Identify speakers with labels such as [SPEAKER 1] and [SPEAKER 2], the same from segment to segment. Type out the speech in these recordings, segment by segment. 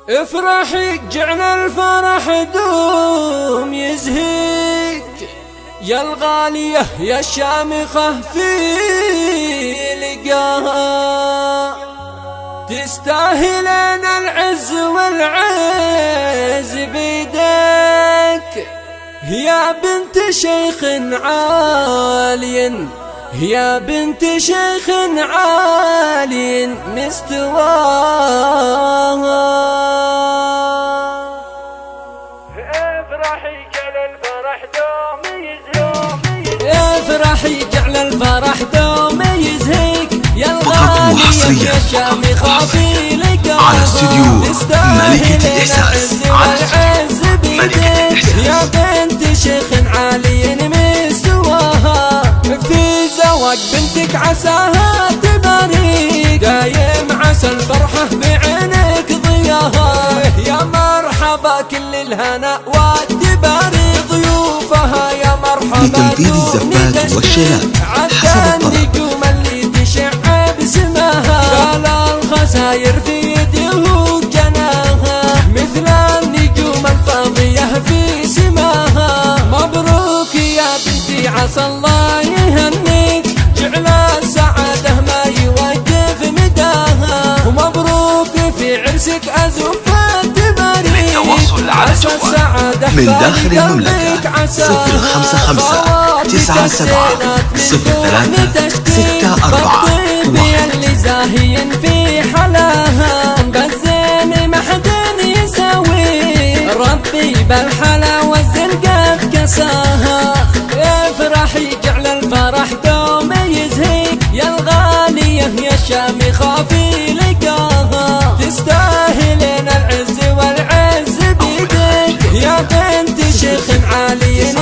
[SPEAKER 1] افرحي جعل الفرح دوم يزهيك يا الغالية يا الشامخة في لقاها، تستاهلين العز والعز بيدك يا بنت شيخ عالي، يا بنت شيخ عالي مستواها. افرحي جعل الفرح دوم يزهيك، افرحي جعل الفرح دوم يزهيك يا الغالية يا الشامخة في لقاها،
[SPEAKER 2] على استوديو ملكة الإحساس، على
[SPEAKER 1] والعز بيدك يا بنت شيخ عالي مستواها. في زواج بنتك عساها تباريك، دايم عسى الفرحة بعينك ضياها، يا مرحبا كل الهنا والتباريك ضيوفها، يا مرحبا
[SPEAKER 2] لتنفيذ الزفات والشيلات حسب الطلب
[SPEAKER 1] اللي تشع بسماها، قال الخساير في يده جناها، مثل النجوم الفاضية في سماها. مبروك يا بنتي عسى الله يهنيك، جعل السعادة ما يوقف مداها، ومبروك في عرسك أزف التباريك.
[SPEAKER 2] للتواصل على الجوال من داخل المملكة 055-97-03-64
[SPEAKER 1] اللي زاهين في حلاها، بالزين ما حد يساوي، ربي بالحلا والزنقة كساها. افرحي جعل الفرح دوم يزهيك يا الغالية يا الشامخة في لقاها، تستاهلين العز والعز بيدك يا بنت شيخ عالي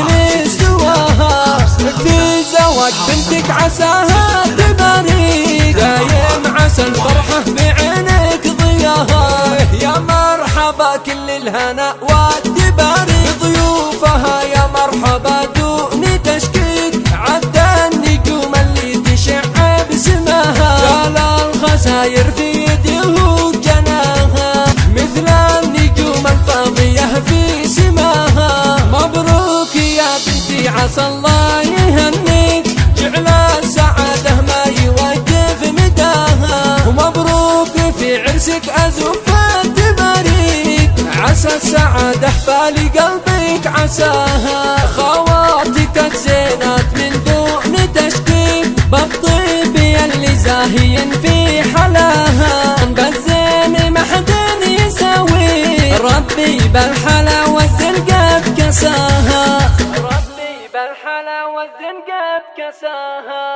[SPEAKER 1] مستواها. في زواج بنتك عساها تباريك، دايم عسى الفرحة بعينك ضياها، يا مرحبا كل الهنا والتباريك ضيوفها، يا مرحبا دون تشكيك، عد النجوم اللي تشع بسماها، قال الخساير في يده جناها، مثل النجوم الفاضية في سماها. مبروك يا بنتي عسى الله يهنيك، جعل السعادة ما يوقف مداها، ومبروك في عرسك أزف التباريك، عسى السعادة بالي قلبك عساها. خواتك الزينات من دون تشكيك، بالطيب يلي زاهين في حلاها، بالزين ما حد يساوي، ربي بالحلا والزنقة كساها، ربي بالحلا والزنقة كساها.